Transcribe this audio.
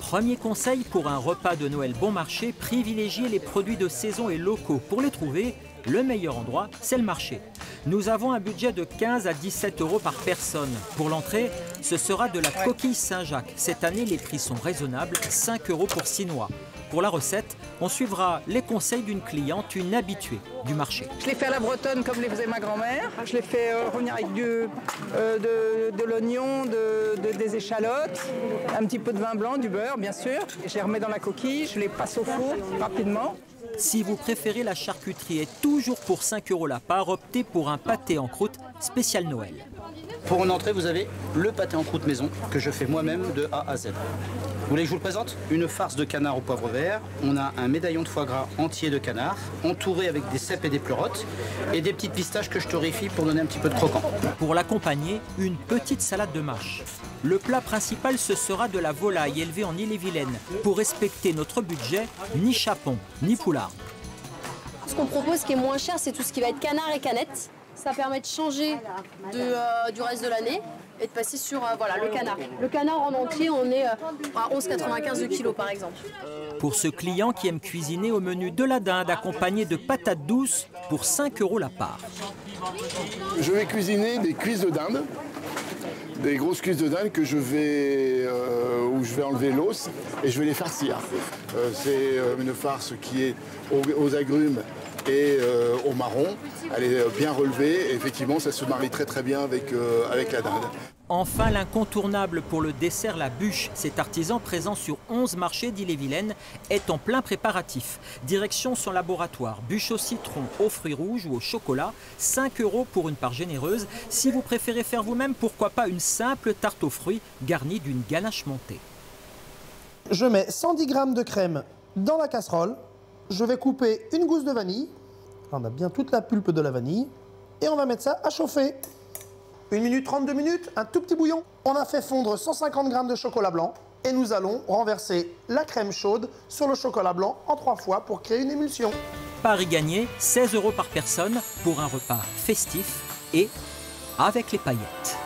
Premier conseil pour un repas de Noël bon marché, privilégiez les produits de saison et locaux. Pour les trouver, le meilleur endroit, c'est le marché. Nous avons un budget de 15 à 17 € par personne. Pour l'entrée, ce sera de la coquille Saint-Jacques. Cette année, les prix sont raisonnables, 5 € pour 6 noix. Pour la recette, on suivra les conseils d'une cliente, une habituée du marché. Je l'ai fait à la bretonne comme les faisait ma grand-mère. Je l'ai fait revenir avec de l'oignon, des échalotes, un petit peu de vin blanc, du beurre bien sûr. Et je les remets dans la coquille, je les passe au four rapidement. Si vous préférez la charcuterie et toujours pour 5 € la part, optez pour un pâté en croûte spécial Noël. Pour une entrée, vous avez le pâté en croûte maison que je fais moi-même de A à Z. Vous voulez que je vous le présente? Une farce de canard au poivre vert. On a un médaillon de foie gras entier de canard, entouré avec des cèpes et des pleurotes, et des petites pistaches que je torréfie pour donner un petit peu de croquant. Pour l'accompagner, une petite salade de mâche. Le plat principal, ce sera de la volaille élevée en Ille-et-Vilaine. Pour respecter notre budget, ni chapon, ni poulard. Ce qu'on propose qui est moins cher, c'est tout ce qui va être canard et canette. Ça permet de changer du reste de l'année et de passer sur voilà, le canard. Le canard en entier, on est à 11,95 € kilo par exemple. Pour ce client qui aime cuisiner, au menu de la dinde accompagnée de patates douces pour 5 € la part. Je vais cuisiner des cuisses de dinde. Des grosses cuisses de dinde où je vais enlever l'os et je vais les farcir. C'est une farce qui est aux agrumes et au marron. Elle est bien relevée et effectivement ça se marie très très bien avec la dinde. Enfin, l'incontournable pour le dessert, la bûche. Cet artisan présent sur 11 marchés d'Ille-et-Vilaine est en plein préparatif. Direction son laboratoire. Bûche au citron, aux fruits rouges ou au chocolat. 5 € pour une part généreuse. Si vous préférez faire vous-même, pourquoi pas une simple tarte aux fruits garnie d'une ganache montée. Je mets 110 g de crème dans la casserole. Je vais couper une gousse de vanille. On a bien toute la pulpe de la vanille. Et on va mettre ça à chauffer. 1 minute 32 minutes, un tout petit bouillon. On a fait fondre 150 g de chocolat blanc et nous allons renverser la crème chaude sur le chocolat blanc en 3 fois pour créer une émulsion. Pari gagné, 16 € par personne pour un repas festif et avec les paillettes.